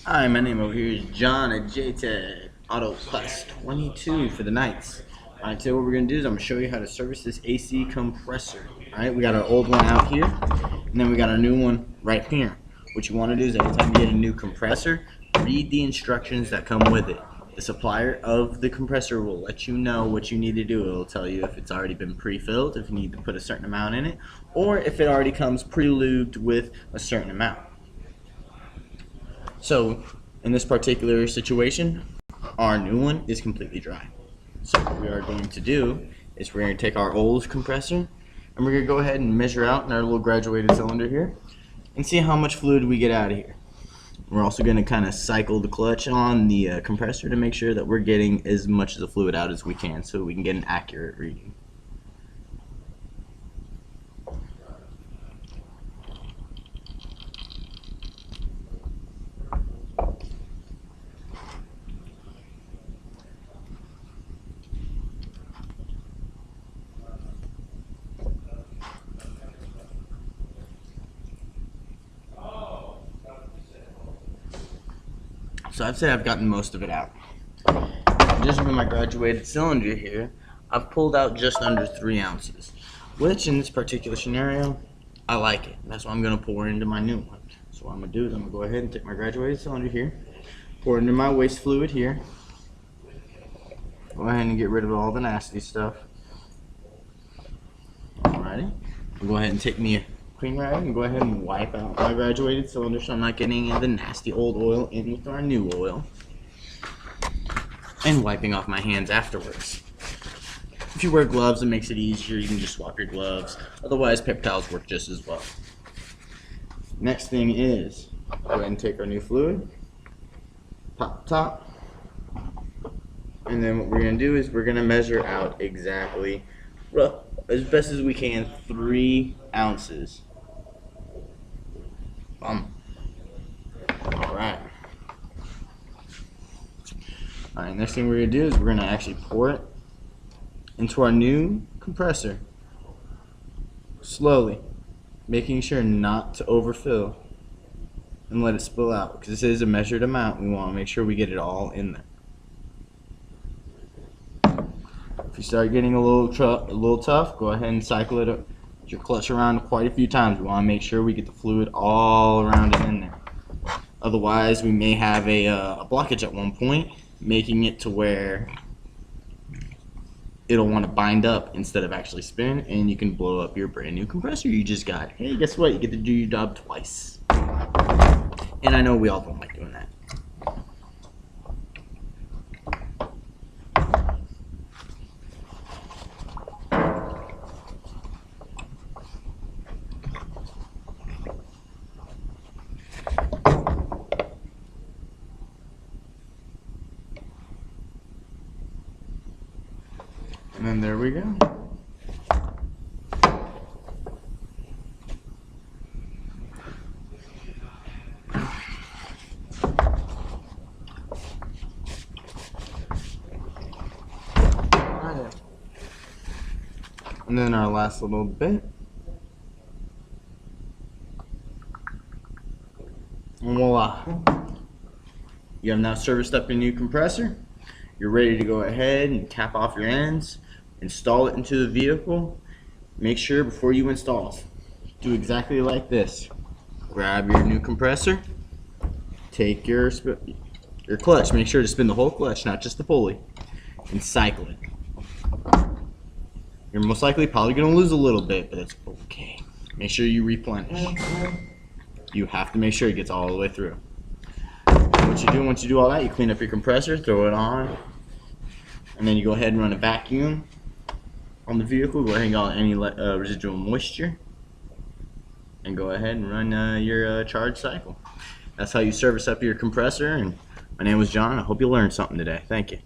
Hi, my name over here is John at jtech Auto Plus 22 for the nights. Alright, today what we're going to do is I'm going to show you how to service this AC compressor. Alright, we got our old one out here, and then we got our new one right here. What you want to do is every time you get a new compressor, read the instructions that come with it. The supplier of the compressor will let you know what you need to do. It will tell you if it's already been pre-filled, if you need to put a certain amount in it, or if it already comes pre-lubed with a certain amount. So in this particular situation, our new one is completely dry. So what we are going to do is we're going to take our old compressor and we're going to go ahead and measure out in our little graduated cylinder here and see how much fluid we get out of here. We're also going to kind of cycle the clutch on the compressor to make sure that we're getting as much of the fluid out as we can so we can get an accurate reading. So I'd say I've gotten most of it out. Just with my graduated cylinder here, I've pulled out just under 3 ounces, which in this particular scenario, I like it. That's what I'm going to pour into my new one. So what I'm going to do is I'm going to go ahead and take my graduated cylinder here, pour it into my waste fluid here, go ahead and get rid of all the nasty stuff. Alrighty, I'll go ahead and take me a clean rag and go ahead and wipe out my graduated cylinder so I'm not getting any of the nasty old oil in with our new oil, and wiping off my hands afterwards. If you wear gloves, it makes it easier. You can just swap your gloves. Otherwise, paper towels work just as well. Next thing is go ahead and take our new fluid, pop the top, and then what we're going to do is we're going to measure out exactly, as best as we can, 3 ounces. Alright, next thing we're going to do is we're going to actually pour it into our new compressor, slowly, making sure not to overfill and let it spill out, because this is a measured amount. We want to make sure we get it all in there. If you start getting a little tough, go ahead and cycle your clutch around quite a few times. We want to make sure we get the fluid all around and in there. Otherwise, we may have a blockage at one point, making it to where it'll want to bind up instead of actually spin, and you can blow up your brand new compressor you just got. Hey, guess what? You get to do your job twice. And I know we all don't like doing that. And then there we go. And then our last little bit. And voila. You have now serviced up your new compressor. You're ready to go ahead and cap off your ends, install it into the vehicle. Make sure before you install, do exactly like this. Grab your new compressor, take your clutch, make sure to spin the whole clutch, not just the pulley, and cycle it. You're most likely probably going to lose a little bit, but it's okay. Make sure you replenish. You have to make sure it gets all the way through. What you do once you do all that, you clean up your compressor, throw it on, and then you go ahead and run a vacuum on the vehicle. Go ahead and get out any residual moisture, and go ahead and run your charge cycle. That's how you service up your compressor. And my name was John. I hope you learned something today. Thank you.